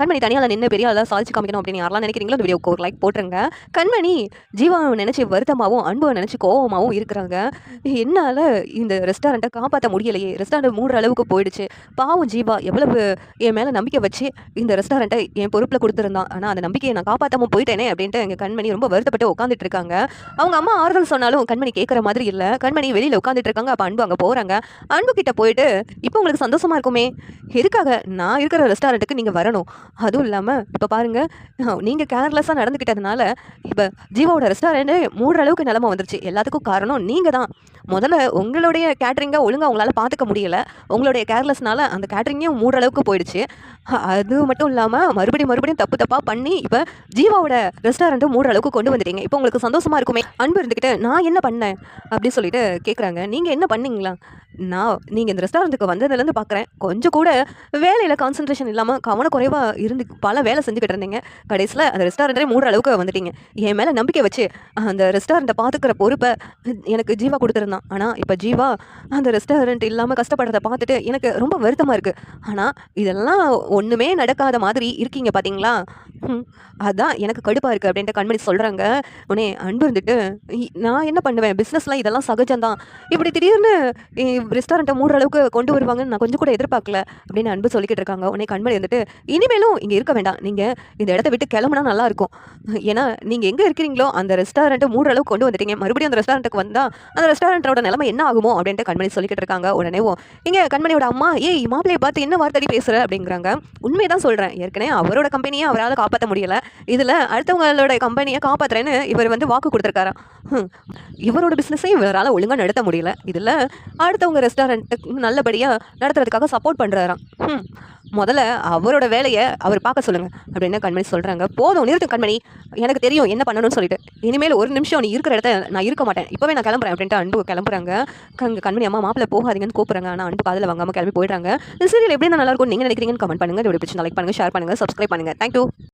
கண்மணி தனியால நின்னு பெரிய ஆளா சாதிச்சு காமிக்கணும் அப்படின்னு யாரெல்லாம் நினைக்கிறீங்களோ இந்த வீடியோக்கு ஒரு லைக் போட்டுருங்க. கண்மணி ஜீவாவை நினைச்சு வருத்தமாவும், அன்பை நினைச்சு கோவமாவும் இருக்கிறாங்க. என்னால இந்த ரெஸ்டாரண்ட்ட காப்பாத்த முடியலையே! ரெஸ்டாரண்ட் மூடுற அளவுக்கு போயிடுச்சு. பாவம் ஜீவா எவ்வளவு என் மேல நம்பிக்கை வச்சு இந்த ரெஸ்டாரண்ட்ட என் பொறுப்புல குடுத்திருந்தான். ஆனா அந்த நம்பிக்கைய நான் காப்பாத்தாம போயிட்டேனே! அப்படின்ட்டு எங்க கண்மணி ரொம்ப வருத்தப்பட்டு உட்கார்ந்துட்டு இருக்காங்க. அவங்க அம்மா ஆறுதல் சொன்னாலும் கண்மணி கேட்கிற மாதிரி இல்ல. கண்மணி வெளியில உட்கார்ந்துட்டு இருக்காங்க. அப்ப அன்பு அங்க போறாங்க. அன்பு கிட்ட போயிட்டு, "இப்போ உங்களுக்கு சந்தோஷமா இருக்குமே! எதுக்காக நான் இருக்கிற ரெஸ்டாரண்ட்டுக்கு நீங்க வரணும்? அதுவும் இல்லாம இப்ப பாருங்க, நீங்க கேர்லெஸ்ஸா நடந்துக்கிட்டதுனால, இப்ப ஜீவாவோட ரெஸ்டாரண்ட்டே மூடுற அளவுக்கு நிலைமை வந்துருச்சு. எல்லாத்துக்கும் காரணம் நீங்க தான். முதல்ல உங்களுடைய கேட்டரிங்க ஒழுங்கா உங்களால பார்த்துக்க முடியல. உங்களுடைய கேர்லெஸ்னால அந்த கேட்டரிங்கையும் மூடுற அளவுக்கு போயிடுச்சு. அது மட்டும் இல்லாம மறுபடியும் தப்பு தப்பா பண்ணி, இப்ப ஜீவாவோட ரெஸ்டாரண்ட்ட மூடுற அளவுக்கு கொண்டு வந்துட்டீங்க. இப்போ உங்களுக்கு சந்தோஷமா இருக்குமே!" அன்பு இருந்துகிட்டு, "நான் என்ன பண்ணேன்?" அப்படின்னு சொல்லிட்டு கேட்குறாங்க. "நீங்க என்ன பண்ணீங்களா?" நீங்க இந்த ரெஸ்டாரண்ட்டுக்கு வந்ததுலேருந்து பார்க்குறேன். கொஞ்சம் கூட வேலையில கான்சன்ட்ரேஷன் இல்லாம கவனக்குறைவா இருந்து பல வேலை செஞ்சுக்கிட்டு இருந்தீங்க. கடைசியில அந்த ரெஸ்டாரண்ட்டே மூடுற அளவுக்கு வந்துட்டீங்க. என் மேல நம்பிக்கை வச்சு அந்த ரெஸ்டாரண்ட்ட பார்த்துக்கிற பொறுப்ப எனக்கு ஜீவா குடுத்துருந்தான். ஆனா, இப்ப ஜீவா அந்த ரெஸ்டாரண்ட் இல்லாம கஷ்டப்படுறத பார்த்துட்டு எனக்கு ரொம்ப வருத்தமா இருக்கு. ஆனா, இதெல்லாம் ஒண்ணுமே நடக்காத மாதிரி இருக்கீங்க பார்த்தீங்களா? அதான் எனக்கு கடுப்பா இருக்கு அப்படின்ட்டு கண்மணி சொல்றாங்க. உடனே அன்பு இருந்துட்டு, நான் என்ன பண்ணுவேன்? பிசினஸ்ல இதெல்லாம் சகஜம் தான். இப்படி திடீர்னு ரெஸ்டாரண்ட்ட மூடுற அளவுக்கு கொண்டு வருவாங்கன்னு நான் கொஞ்சம் கூட எதிர்பார்க்கல." அப்படின்னு அன்பு சொல்லிக்கிட்டு இருக்காங்க. உடனே கண்மணி வந்துட்டு, "இனிமேலும் இங்க இருக்க வேண்டாம். நீங்க இந்த இடத்த விட்டு கிளம்புனா நல்லா இருக்கும். ஏன்னா நீங்க எங்க இருக்கிறீங்களோ அந்த ரெஸ்டாரண்ட்ட மூடுற அளவுக்கு கொண்டு வந்துட்டீங்க. மறுபடியும் அந்த ரெஸ்டாரண்ட்டுக்கு வந்தா அந்த ரெஸ்டாரண்ட்டோட நிலைமை என்ன ஆகுமோ?" அப்படின்ட்டு கண்மணி சொல்லிக்கிட்டு இருக்காங்க. உடனே இங்க கண்மணியோட அம்மா, "ஏய் மாப்பிள்ளைய பார்த்து என்ன வார்த்தைடி பேசுற?" அப்படிங்கிறாங்க. "உண்மைதான் சொல்றேன். ஏற்கனவே அவரோட கம்பெனிய அவரால காப்பாத்த முடியல. இதுல அடுத்தவங்களோட கம்பெனிய காப்பாத்துறேன்னு இவர் வந்து வாக்கு குடுத்துருக்காராம். இவரோட பிசினஸையும் இவரால ஒழுங்கா நடத்த முடியல. இதுல அடுத்தவங்க ரெஸ்டாரண்ட்டுக்கு நல்லபடியா நடத்துறதுக்காக சப்போர்ட் பண்றாராம். முதல்ல அவரோட வேலைய அவர் பார்க்க சொல்லுங்க." அப்படின்னு கண்மணி சொல்றாங்க. "போதும் நிறுத்து கண்மணி. எனக்கு தெரியும் என்ன பண்ணணும்னு சொல்லிட்டு. இனிமேல் ஒரு நிமிஷம் நீ இருக்கிற இடத்த நான் இருக்க மாட்டேன். இப்பவே நான் கிளம்புறேன்." அப்படின்ட்டு அன்பு கிளம்புறாங்க. கண்மணி அம்மா மாப்பிள்ளை போகாதீங்கன்னு கூப்பிடுறாங்க. ஆனா அன்பு காதுல வாங்காம கிளம்பி போயிடுறாங்க. இந்த சீரியல் எப்படி நல்லா இருக்கும் நீங்க நினைக்கிறீங்கன்னு கமெண்ட் பண்ணுங்க. இந்த வீடியோ பிடிச்சிருந்தா லைக் பண்ணுங்க, ஷேர் பண்ணுங்க, சப்ஸ்கிரைப் பண்ணுங்க. தேங்க்யூ.